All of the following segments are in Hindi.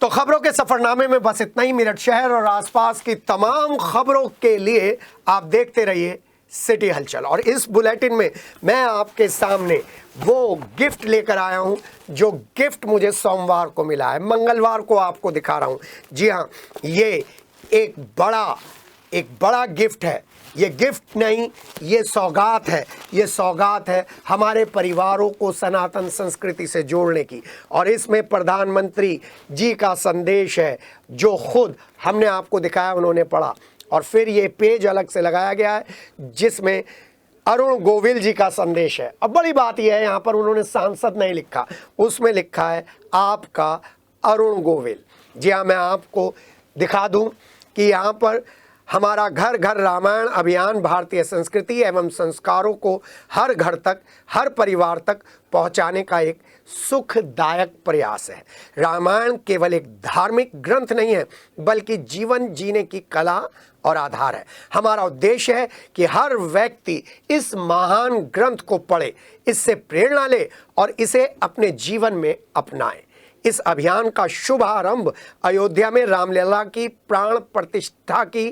तो खबरों के सफरनामे में बस इतना ही। मेरठ शहर और आसपास की तमाम खबरों के लिए आप देखते रहिए सिटी हलचल। और इस बुलेटिन में मैं आपके सामने वो गिफ्ट लेकर आया हूं जो गिफ्ट मुझे सोमवार को मिला है, मंगलवार को आपको दिखा रहा हूं। जी हां, ये एक बड़ा गिफ्ट है। ये गिफ्ट नहीं, ये सौगात है। ये सौगात है हमारे परिवारों को सनातन संस्कृति से जोड़ने की। और इसमें प्रधानमंत्री जी का संदेश है जो खुद हमने आपको दिखाया, उन्होंने पढ़ा। और फिर ये पेज अलग से लगाया गया है जिसमें अरुण गोविल जी का संदेश है। अब बड़ी बात यह है, यहाँ पर उन्होंने सांसद नहीं लिखा, उसमें लिखा है आपका अरुण गोविल। जी हाँ, मैं आपको दिखा दूं कि यहाँ पर हमारा घर घर रामायण अभियान भारतीय संस्कृति एवं संस्कारों को हर घर तक, हर परिवार तक पहुंचाने का एक सुखदायक प्रयास है। रामायण केवल एक धार्मिक ग्रंथ नहीं है, बल्कि जीवन जीने की कला और आधार है। हमारा उद्देश्य है कि हर व्यक्ति इस महान ग्रंथ को पढ़े, इससे प्रेरणा ले और इसे अपने जीवन में अपनाए। इस अभियान का शुभारंभ अयोध्या में रामलला की प्राण प्रतिष्ठा की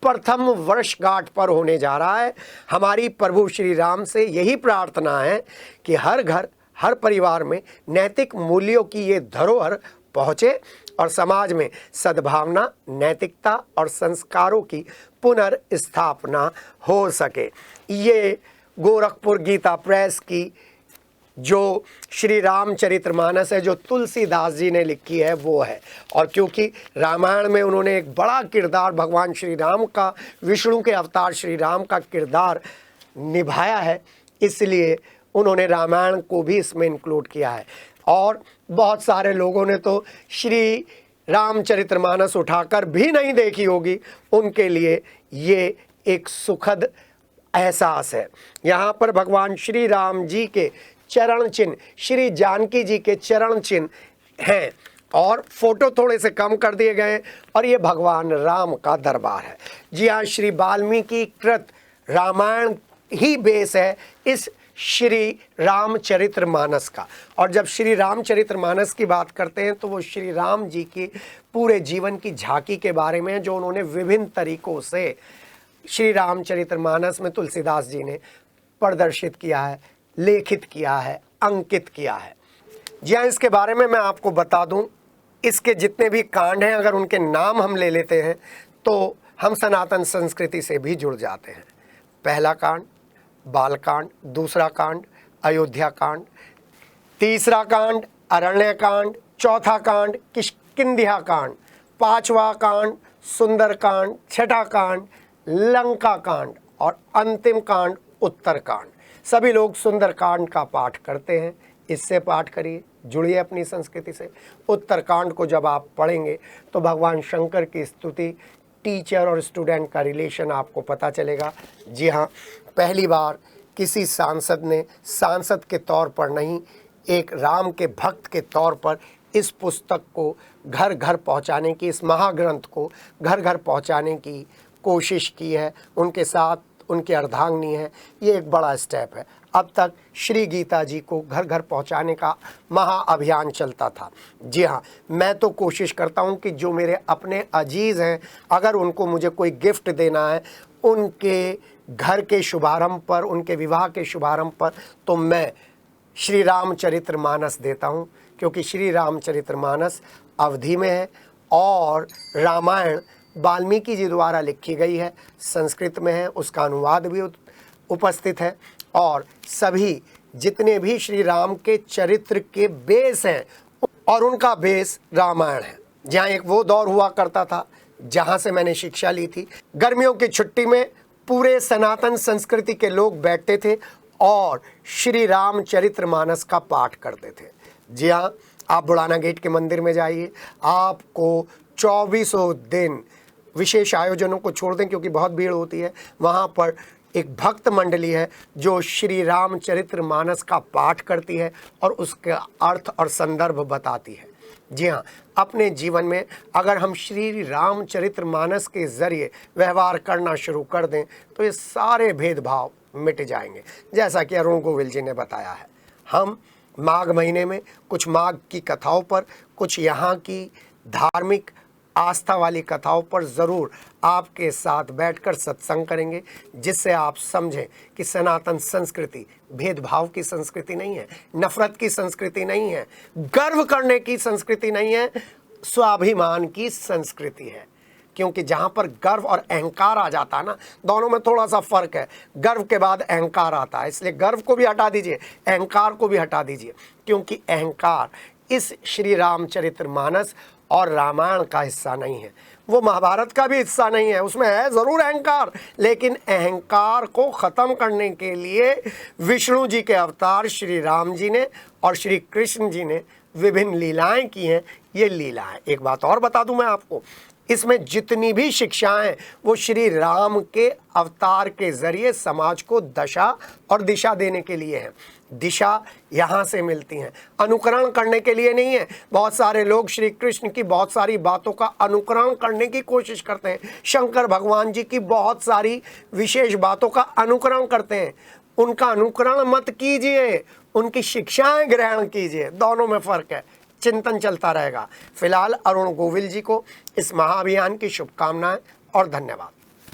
प्रथम वर्षगांठ पर होने जा रहा है। हमारी प्रभु श्री राम से यही प्रार्थना है कि हर घर, हर परिवार में नैतिक मूल्यों की ये धरोहर पहुँचे और समाज में सद्भावना, नैतिकता और संस्कारों की पुनर्स्थापना हो सके। ये गोरखपुर गीता प्रेस की जो श्री रामचरितमानस है, जो तुलसीदास जी ने लिखी है, वो है। और क्योंकि रामायण में उन्होंने एक बड़ा किरदार भगवान श्री राम का, विष्णु के अवतार श्री राम का किरदार निभाया है, इसलिए उन्होंने रामायण को भी इसमें इंक्लूड किया है। और बहुत सारे लोगों ने तो श्री रामचरितमानस उठाकर भी नहीं देखी होगी, उनके लिए ये एक सुखद एहसास है। यहाँ पर भगवान श्री राम जी के चरण चिन्ह, श्री जानकी जी के चरण चिन्ह हैं और फोटो थोड़े से कम कर दिए गए हैं। और ये भगवान राम का दरबार है। जी हाँ, श्री वाल्मीकि कृत रामायण ही बेस है इस श्री रामचरितमानस का। और जब श्री रामचरितमानस की बात करते हैं तो वो श्री राम जी की पूरे जीवन की झांकी के बारे में है, जो उन्होंने विभिन्न तरीकों से श्री रामचरितमानस में तुलसीदास जी ने प्रदर्शित किया है, लेखित किया है, अंकित किया है। जी हाँ, इसके बारे में मैं आपको बता दूं, इसके जितने भी कांड हैं, अगर उनके नाम हम ले लेते हैं तो हम सनातन संस्कृति से भी जुड़ जाते हैं। पहला कांड बालकांड, दूसरा कांड अयोध्या कांड, तीसरा कांड अरण्य कांड, चौथा कांड किष्किंध्या कांड, पांचवा कांड सुंदर कांड, छठा कांड लंका कांड और अंतिम कांड उत्तर कांड। सभी लोग सुंदर कांड का पाठ करते हैं, इससे पाठ करिए, जुड़िए अपनी संस्कृति से। उत्तर कांड को जब आप पढ़ेंगे तो भगवान शंकर की स्तुति, टीचर और स्टूडेंट का रिलेशन आपको पता चलेगा। जी हाँ, पहली बार किसी सांसद ने सांसद के तौर पर नहीं, एक राम के भक्त के तौर पर इस पुस्तक को घर घर पहुंचाने की, इस महाग्रंथ को घर घर पहुंचाने की कोशिश की है। उनके साथ उनकी अर्धांगिनी है। ये एक बड़ा स्टेप है। अब तक श्री गीता जी को घर घर पहुंचाने का महाअभियान चलता था। जी हाँ, मैं तो कोशिश करता हूं कि जो मेरे अपने अजीज़ हैं, अगर उनको मुझे कोई गिफ्ट देना है उनके घर के शुभारंभ पर, उनके विवाह के शुभारंभ पर, तो मैं श्री रामचरितमानस देता हूं, क्योंकि श्री रामचरितमानस अवधि में है और रामायण वाल्मीकि जी द्वारा लिखी गई है, संस्कृत में है, उसका अनुवाद भी उपस्थित है। और सभी जितने भी श्री राम के चरित्र के बेस हैं और उनका बेस रामायण है। जहाँ एक वो दौर हुआ करता था जहाँ से मैंने शिक्षा ली थी, गर्मियों की छुट्टी में पूरे सनातन संस्कृति के लोग बैठते थे और श्री रामचरितमानस का पाठ करते थे। जी हाँ, आप बुढ़ाना गेट के मंदिर में जाइए, आपको 24 दिन, विशेष आयोजनों को छोड़ दें क्योंकि बहुत भीड़ होती है, वहाँ पर एक भक्त मंडली है जो श्री रामचरितमानस का पाठ करती है और उसका अर्थ और संदर्भ बताती है। जी हाँ, अपने जीवन में अगर हम श्री रामचरितमानस के ज़रिए व्यवहार करना शुरू कर दें तो ये सारे भेदभाव मिट जाएंगे, जैसा कि अरुण गोविल जी ने बताया है। हम माघ महीने में कुछ माघ की कथाओं पर, कुछ यहाँ की धार्मिक आस्था वाली कथाओं पर ज़रूर आपके साथ बैठकर सत्संग करेंगे, जिससे आप समझें कि सनातन संस्कृति भेदभाव की संस्कृति नहीं है, नफरत की संस्कृति नहीं है, गर्व करने की संस्कृति नहीं है, स्वाभिमान की संस्कृति है। क्योंकि जहाँ पर गर्व और अहंकार आ जाता है ना, दोनों में थोड़ा सा फर्क है। गर्व के बाद अहंकार आता है, इसलिए गर्व को भी हटा दीजिए, अहंकार को भी हटा दीजिए, क्योंकि अहंकार इस श्री रामचरितमानस और रामायण का हिस्सा नहीं है, वो महाभारत का भी हिस्सा नहीं है। उसमें है ज़रूर अहंकार, लेकिन अहंकार को ख़त्म करने के लिए विष्णु जी के अवतार श्री राम जी ने और श्री कृष्ण जी ने विभिन्न लीलाएं की हैं। ये लीलाएं, एक बात और बता दूं मैं आपको, इसमें जितनी भी शिक्षाएं वो श्री राम के अवतार के ज़रिए समाज को दशा और दिशा देने के लिए हैं। दिशा यहाँ से मिलती हैं, अनुकरण करने के लिए नहीं है। बहुत सारे लोग श्री कृष्ण की बहुत सारी बातों का अनुकरण करने की कोशिश करते हैं, शंकर भगवान जी की बहुत सारी विशेष बातों का अनुकरण करते हैं। उनका अनुकरण मत कीजिए, उनकी शिक्षाएं ग्रहण कीजिए, दोनों में फ़र्क है। चिंतन चलता रहेगा। फिलहाल अरुण गोविल जी को इस महाअभियान की शुभकामनाएं और धन्यवाद।